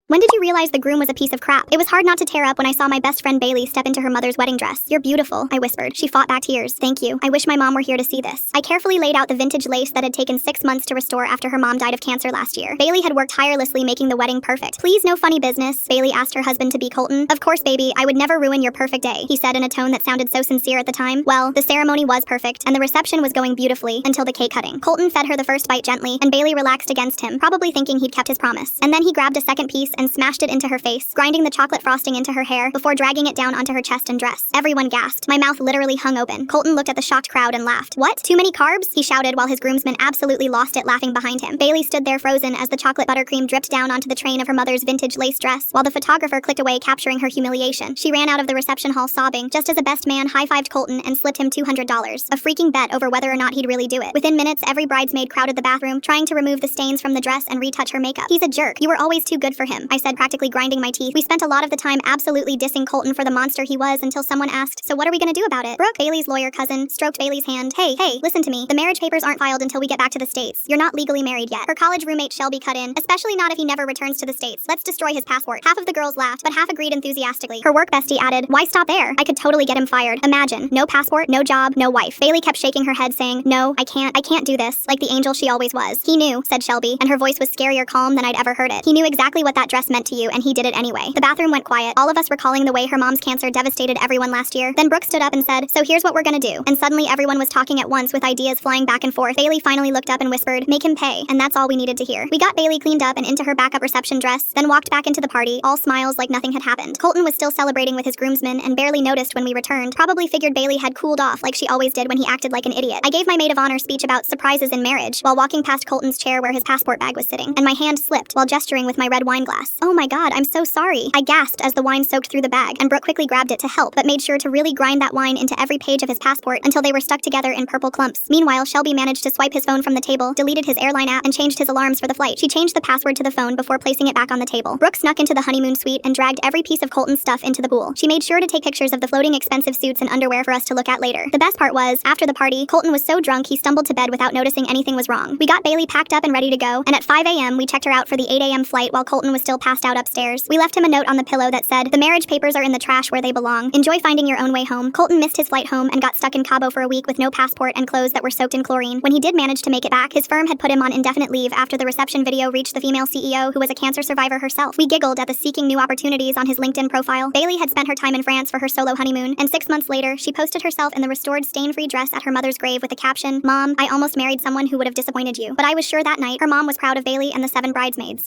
When did you realize the groom was a piece of crap? It was hard not to tear up when I saw my best friend Bailey step into her mother's wedding dress. You're beautiful, I whispered. She fought back tears. Thank you. I wish my mom were here to see this. I carefully laid out the vintage lace that had taken 6 months to restore after her mom died of cancer last year. Bailey had worked tirelessly making the wedding perfect. Please, no funny business, Bailey asked her husband to be Colton. Of course, baby, I would never ruin your perfect day, he said in a tone that sounded so sincere at the time. Well, the ceremony was perfect, and the reception was going beautifully until the cake cutting. Colton fed her the first bite gently, and Bailey relaxed against him, probably thinking he'd kept his promise. And then he grabbed a second piece and smashed it into her face, grinding the chocolate frosting into her hair before dragging it down onto her chest and dress. Everyone gasped. My mouth literally hung open. Colton looked at the shocked crowd and laughed. What? Too many carbs? He shouted while his groomsmen absolutely lost it laughing behind him. Bailey stood there frozen as the chocolate buttercream dripped down onto the train of her mother's vintage lace dress, while the photographer clicked away capturing her humiliation. She ran out of the reception hall sobbing, just as a best man high-fived Colton and slipped him $200. A freaking bet over whether or not he'd really do it. Within minutes, every bridesmaid crowded the bathroom, trying to remove the stains from the dress and retouch her makeup. He's a jerk. You were always too good for him, I said, practically grinding my teeth. We spent a lot of the time absolutely dissing Colton for the monster he was until someone asked, so what are we gonna do about it? Brooke, Bailey's lawyer cousin, stroked Bailey's hand. Hey, listen to me. The marriage papers aren't filed until we get back to the States. You're not legally married yet. Her college roommate Shelby cut in, especially not if he never returns to the States. Let's destroy his passport. Half of the girls laughed, but half agreed enthusiastically. Her work bestie added, why stop there? I could totally get him fired. Imagine, no passport, no job, no wife. Bailey kept shaking her head saying, no, I can't do this, like the angel she always was. He knew, said Shelby, and her voice was scarier calm than I'd ever heard it. He knew exactly what that dress meant to you, and he did it anyway. The bathroom went quiet, all of us recalling the way her mom's cancer devastated everyone last year. Then Brooke stood up and said, so here's what we're gonna do. And suddenly everyone was talking at once with ideas flying back and forth. Bailey finally looked up and whispered, make him pay, and that's all we needed to hear. We got Bailey cleaned up and into her backup reception dress, then walked back into the party, all smiles like nothing had happened. Colton was still celebrating with his groomsmen and barely noticed when we returned, probably figured Bailey had cooled off like she always did when he acted like an idiot. I gave my maid of honor speech about surprises in marriage while walking past Colton's chair where his passport bag was sitting, and my hand slipped while gesturing with my red wine glass. Oh my god, I'm so sorry, I gasped as the wine soaked through the bag, and Brooke quickly grabbed it to help, but made sure to really grind that wine into every page of his passport until they were stuck together in purple clumps. Meanwhile, Shelby managed to swipe his phone from the table, deleted his airline app, and changed his alarms for the flight. She changed the password to the phone before placing it back on the table. Brooke snuck into the honeymoon suite and dragged every piece of Colton's stuff into the pool. She made sure to take pictures of the floating expensive suits and underwear for us to look at later. The best part was, after the party, Colton was so drunk he stumbled to bed without noticing anything was wrong. We got Bailey packed up and ready to go, and at 5 a.m. we checked her out for the 8 a.m. flight while Colton was still passed out upstairs. We left him a note on the pillow that said, the marriage papers are in the trash where they belong. Enjoy finding your own way home. Colton missed his flight home and got stuck in Cabo for a week with no passport and clothes that were soaked in chlorine. When he did manage to make it back, his firm had put him on indefinite leave after the reception video reached the female CEO who was a cancer survivor herself. We giggled at the seeking new opportunities on his LinkedIn profile. Bailey had spent her time in France for her solo honeymoon, and 6 months later, she posted herself in the restored stain-free dress at her mother's grave with the caption, Mom, I almost married someone who would have disappointed you. But I was sure that night her mom was proud of Bailey and the 7 bridesmaids.